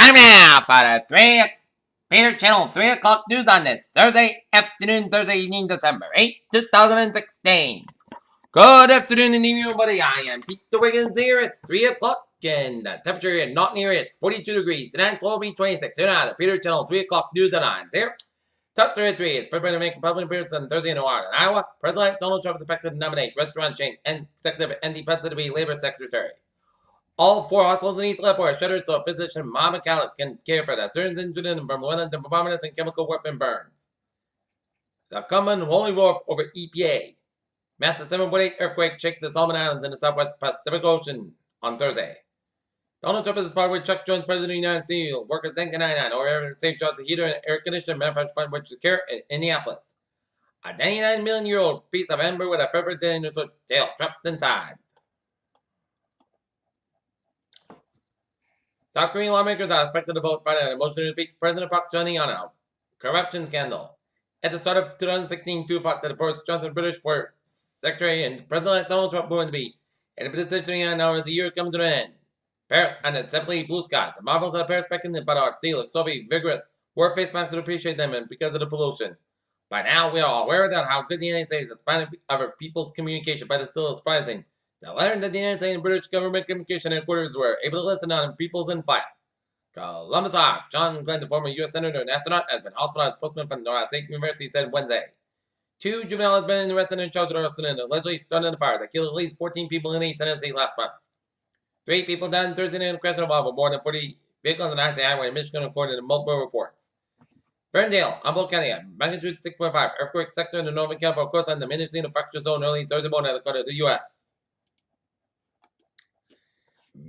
Time now for the Peter Channel 3 o'clock news on this Thursday afternoon, Thursday evening, December 8, 2016. Good afternoon and evening, everybody. I am Peter Wiggins here. It's 3 o'clock and the temperature in Not Near it's 42 degrees. Tonight's will be 26. Here now, the Peter Channel 3 o'clock news on here. Top story at 3 is prepared to make a public appearance on Thursday in Iowa. President Donald Trump is expected to nominate restaurant chain and executive Andy Pence to be labor secretary. All 4 hospitals in East Lamport are shuttered so physician Mama McCallum can care for the surgeons injured from violent bombardments and chemical weapon burns. The common holy war over EPA. Massive 7.8 earthquake shakes the Solomon Islands in the southwest Pacific Ocean on Thursday. Donald Trump is part with Chuck Jones, President of the United States, workers 1999, over St. John's heater and air conditioner manufactured by which is care in Indianapolis. A 99 million-year-old piece of amber with a feather dinosaur tail trapped inside. South Korean lawmakers are expected to vote Friday on a motion to impeach President Park Geun-hye on a corruption scandal. At the start of 2016, few thought that Boris Johnson, British Foreign Secretary, and President Donald Trump were going to be in a position now as the year comes to an end. Paris and its simply blue skies. The marvels of Paris beckoned but our dealers so be vigorous. Wear face masks to appreciate them and because of the pollution. By now, we are all aware that how good the United States is in spite of our people's communication, but it's still surprising to learn that the United States and British government communication headquarters were able to listen on people's in flight. Columbus Rock, John Glenn, the former U.S. Senator and astronaut, has been hospitalized. Postman from North State University said Wednesday. 2 juveniles have been arrested and charged with arson and allegedly started the fire that killed at least 14 people in the East Tennessee last month. 3 people died on Thursday in a crash involving more than 40 vehicles on the I-80 highway in Michigan, according to multiple reports. Ferndale, Humboldt County, a magnitude 6.5 earthquake sector in the northern California coast on the Mendocino fracture zone early Thursday morning, according to the U.S.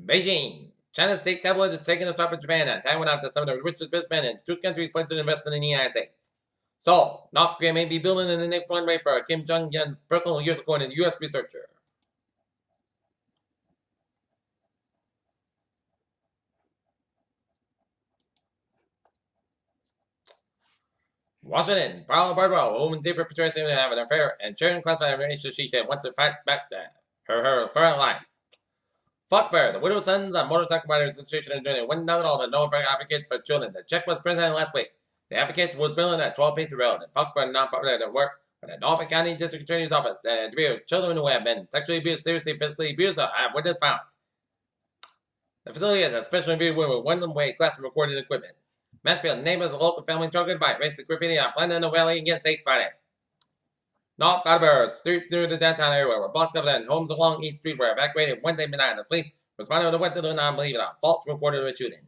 Beijing. China's state tabloid is taking a swap at Japan and Taiwan after some of the richest businessmen in 2 countries pledged to invest in the United States. Seoul, North Korea may be building in the next runway for Kim Jong-un's personal use, according to U.S. researcher. Washington, Paula Barbara, a woman deeply portrayed to have an affair and sharing classified information she said wants to fight back to her current life. Foxfire, the Widow Sons and Motorcycle Riders Association are doing $1,000 to no advocates for children. The check was presented last week. The advocates was billing at 12 Pacey Road, and Foxfire nonprofit that works for the Norfolk County District Attorney's Office to interview children who have been sexually abused, seriously physically abused, or have witness violence. The facility has a special review with one-way glass recording equipment. Mansfield neighbors a local family targeted by racist graffiti on Platinum Valley against 8 Friday. North Attleboro streets near the downtown area were blocked up and homes along each street were evacuated Wednesday midnight. The police responded to what they do not believe in a false report of a shooting.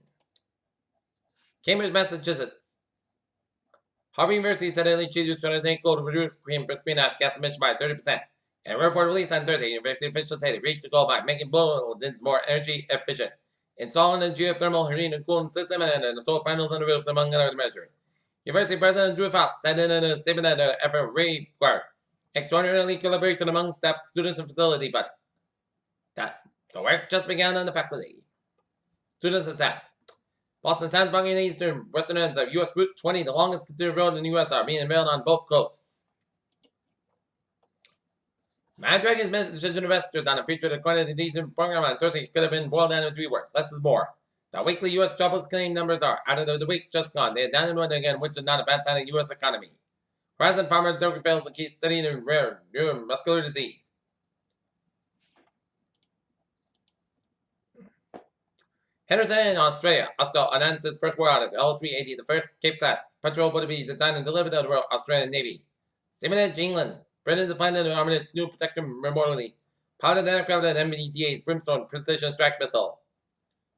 Cambridge, Massachusetts. Harvard University said early Tuesday to goal to reduce greenhouse gas emissions by 30%. In a report released on Thursday, university officials said it reached the goal by making buildings more energy efficient, installing a geothermal heating and cooling system, and solar panels on the roofs, among other measures. University President Drew Faust said in a statement that the effort required extraordinarily collaboration among staff, students, and facility, but that the work just began on the faculty, students, and staff. Boston Sands Buggy and eastern western ends of U.S. Route 20, the longest continued road in the U.S., are being unveiled on both coasts. Mad Dragon's message to investors on a feature of the decent program on Thursday could have been boiled down in 3 words. Less is more. The weekly U.S. jobless claim numbers are out of the week just gone. They are down and running again, which is not a bad sign of the U.S. economy. President Farmer Doug fails to keep studying in rare neuromuscular disease. Henderson in Australia. Austal announced its first war audit. The L380, the first Cape class patrol boat to be designed and delivered to the Royal Australian Navy. Stevenage, England. Britain is planning to arm its new protector remotely. Piloted aircraft at MBDA's Brimstone precision strike missile.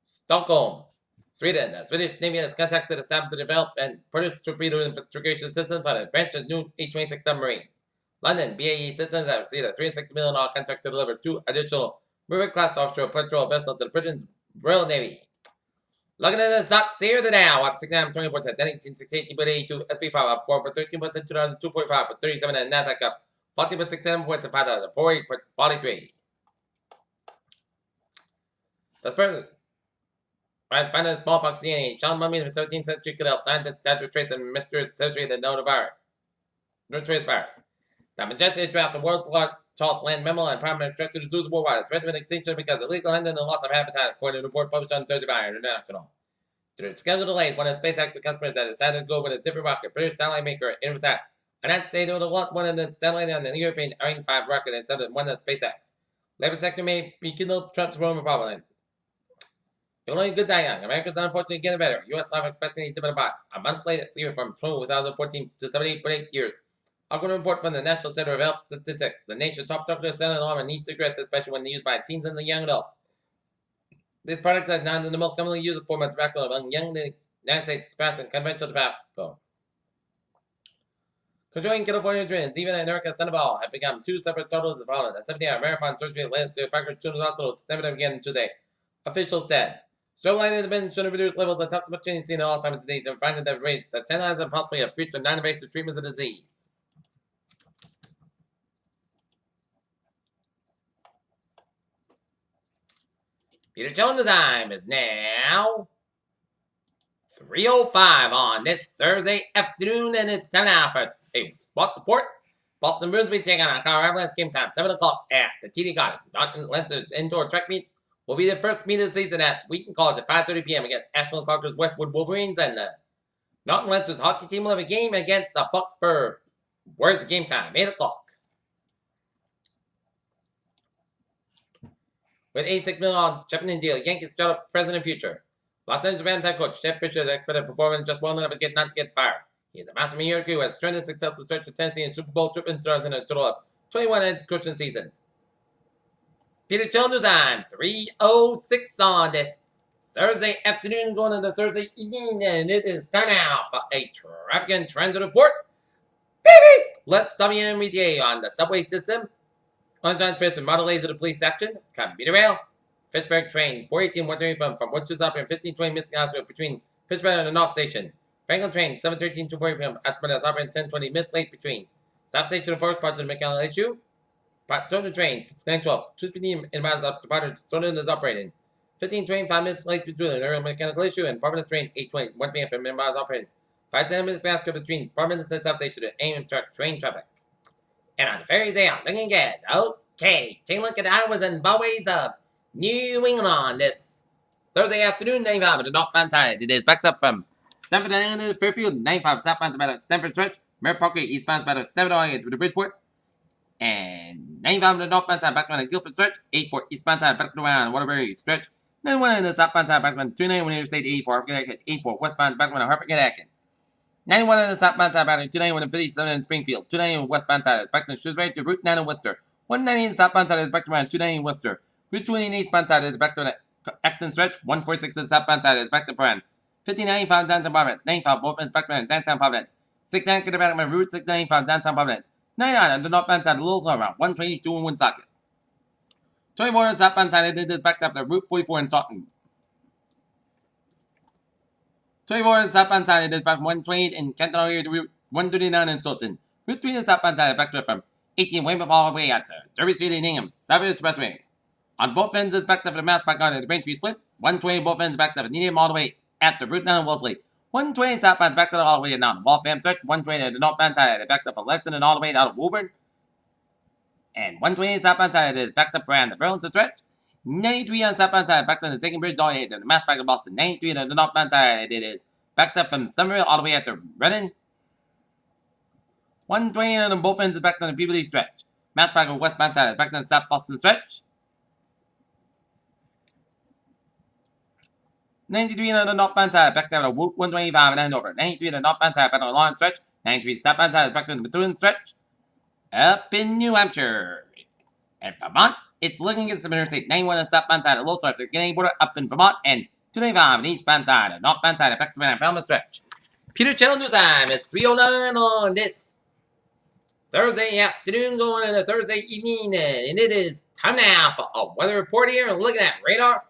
Stockholm, Sweden. The Swedish Navy has contacted the staff to develop and produce torpedo investigation systems on Adventure's new H-26 submarines. London, BAE Systems have received a $360 million contract to deliver 2 additional River-class offshore patrol vessels to the Britain's Royal Navy. Looking at the stocks here, the Dow up 69 20 points at 1968.82, SP5 up 4 for 13 points at 2,245 for 37, and Nasdaq up 40.67 points at 5,048.43. The Spurs. Rise found in smallpox DNA. Child mummies of the 17th century could help scientists start to trace a mysterious surgery that known virus. The majestic draft of world's tallest land mammal and primary threat to the zoos worldwide. Threat of extinction because of illegal hunting and loss of habitat, according to a report published on Thursday by International. Due to schedule delays, one of SpaceX's customers has decided to go with a different rocket. British satellite maker Inmarsat announced they would launch one of the satellite on the European Ariane 5 rocket instead of one of SpaceX. Labor sector may rekindle Trump's Roman Republic. You're only good die young. America's unfortunately getting better. U.S. life expectancy dipping about a month later this year from 2014 to 78.8 years. According to a report from the National Center of Health Statistics, the nation's top doctor said alarm and e-cigarettes, especially when used by teens and young adults. These products are not in the most commonly used form of tobacco among young United States, surpassing conventional tobacco. Controlling California twins, even in America Sandoval, have become two separate totals as follows. A 70-hour marathon surgery at Lansing Packard Children's Hospital never began Tuesday. Officials said. Strobe has been shown to reduce levels of toxic seen in Alzheimer's disease and finding that raised the 10 odds and possibly a future non-invasive treatment of the disease. Peter Jones' time is now 3:05 on this Thursday afternoon, and it's time now for a spot report. Boston Bruins will be taking on Colorado Avalanche game time, 7 o'clock at the TD Garden. Norton Lancers indoor track meet will be the first meet of the season at Wheaton College at 5:30 p.m. against Ashland Clarkers Westwood Wolverines, and the Norton Lancers hockey team will have a game against the Foxborough. Where's the game time? 8 o'clock. With $86 million Japanese deal, Yankees start up present and future. Los Angeles Rams head coach Jeff Fisher's expected performance just well enough not to get fired. He is a master year who has strengthened successful stretch of Tennessee and Super Bowl triple throws in a total of 21 head coaching seasons. Peter Childers time, 3:06 on this Thursday afternoon going into Thursday evening, and it is time now for a traffic and transit report. Baby! Let's WMBTA on the subway system. On John Space from Model A's of the police section. Commuter rail. Fitchburg train 418-130 from Woodchurch up in 1520 Missing Hospital between Fitchburg and the North Station. Franklin train 713-240 from Aspen is operating 1020 minutes late between South Station and Forest Part of the McAllen issue. Stoner train 912 215 in miles up to Potter. Stoner is operating 1520 5 minutes late between the Earl Mechanical issue and Providence train 820 1 p.m. for miles operating 5-10 minutes basket between Providence and South Station to aim truck train traffic. And on the ferries they are looking good. Okay, take a look at the hours and byways of New England on this Thursday afternoon, 95 at the northbound side. It is backed up from Stamford and into Fairfield, 95 southbound about at Stamford Stretch, Merritt Parkway eastbound about at 7 on to the Bridgeport, and 95 on the northbound side back around the Guilford Stretch, 84 eastbound side back around Waterbury Stretch, 91 on the southbound side back around 291 Interstate 84, Hartford 84 westbound back around Hartford Connecticut. 91 on the southbound side back to 291 and 57 in Springfield. 290 westbound side is back to Shrewsbury to Route 9 in Worcester. 190 in southbound side is back to around 290 in Worcester. Route 20 in eastbound side is back to the Acton Stretch. 146 in southbound side is back to Brand. 5095 downtown Providence. 95 both ends back to downtown Providence. 69 to the back of Route 695 downtown Providence. 99 on the northbound side, a little slow around 122 in Woonsocket. 24 on the southbound side, it is back up to Route 44 in Taunton. 24 on the southbound side, it is back 128 in Canton area to Route 139 in Sultan. Route 3 on the southbound side, back to from 18 Weymouth all the way out to Derby Street in Hingham, Southern Expressway. On both ends, it's back to the Mass Park on the Braintree Split. 120 both ends back to the Needham all the way at the Route 9 in Wellesley. 120 southbound back to the all the way down to Waltham Stretch. 120 at the northbound side, back to from Lexington all the way out of Woburn. And 120 southbound side is back to Brand, the Burlington Stretch. 93 on the southbound side, back to the Second Bridge all the way to the Mass Park of Boston. 93 on the northbound side, it is back up from Somerville all the way out to Redden. 120 on both ends is back to the Peabody Stretch. Mass Park of westbound side is back to the South Boston Stretch. 93 on the northbound side, back down to Route 125 and Hanover. 93 on the northbound side, back to the Lawrence Stretch. 93 southbound side is back to the Methuen Stretch. Up in New Hampshire. And Vermont, it's looking against the Interstate 91 on the southbound side, a little stretch, the Canadian border up in Vermont, and 295 on the eastbound side, the northbound side, back to the Falmouth Stretch. Peter Channel News Time is 3:09 on this Thursday afternoon going into Thursday evening, and it is time now for a weather report here and looking at radar.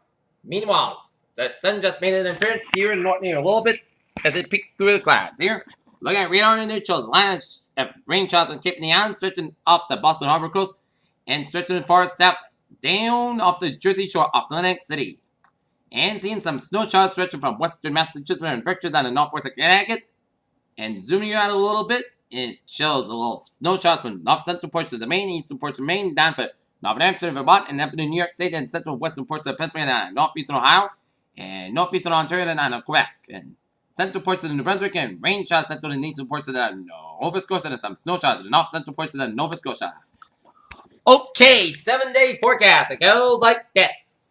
Meanwhile, the sun just made an appearance here in Norton here a little bit as it peeks through the clouds here. Looking at radar and it shows lines of rain showers on Cape Neon stretching off the Boston Harbor coast and stretching far south down off the Jersey shore off Atlantic City. And seeing some snow showers stretching from western Massachusetts and Berkshire down to northwest of Connecticut. And zooming you out a little bit, it shows a little snow showers from north central portions of Maine, eastern portions of Maine, down to Northern Hampshire, Vermont, and up to New York State and central western portions of Pennsylvania and northeastern Ohio. and northeastern Ontario and Quebec, and central ports of New Brunswick, and rain showers central and eastern ports of the Nova Scotia, and some snow showers in the north central ports of the Nova Scotia. Okay, 7-day forecast. It goes like this.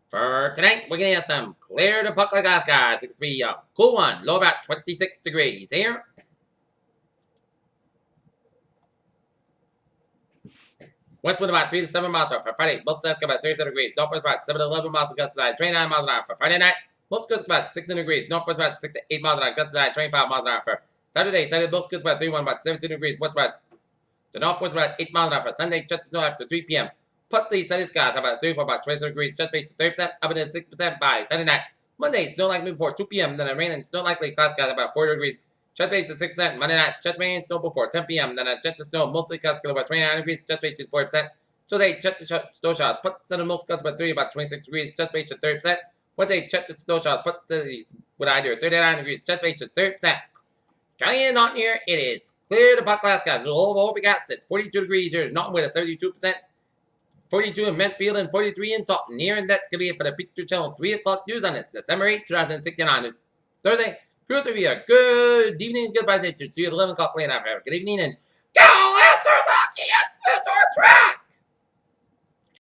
For tonight, we're going to have some clear to puckle glass skies. It's going to be a cool one, low about 26 degrees here. West wind about 3 to 7 miles an hour. For Friday, most skies about 37 degrees. Northwest about 7 to 11 miles an hour. 29 miles an hour. For Friday night, most skies about 16 degrees. Northwest about 6 to 8 miles an hour. Gusts 25 miles an hour. For Saturday, most skies about 31, about 17 degrees. West about the northwest about 8 miles an hour. For Sunday, just snow after 3 p.m. Partly sunny skies about 3 for about 27 degrees. Just based 30%, up and 6% by Sunday night. Monday, snow likely before 2 p.m. Then a rain and snow likely cloud skies about 40 degrees. Just based 6%. Monday night, just rain and snow before 10 p.m. Then a jet of snow, mostly clouds about 29 degrees. Just based 40%. Tuesday, jet to snow showers. Put the most clouds about 3, about 26 degrees. Just based 30%. Wednesday, jet to snow showers. Put the what I do 39 degrees. Just based 30%. Trying not here, it is clear to puck glass skies. A little overcast. It's 42 degrees here. Not with a 32%. 42 in Mansfield and 43 in Taunton. Here, and that's going to be it for the Picture Channel 3 o'clock news on this December 8, 2069. Thursday. Here's to be a good evening, goodbye. See you at 11 o'clock late after. Good evening and go Lancers hockey at the track!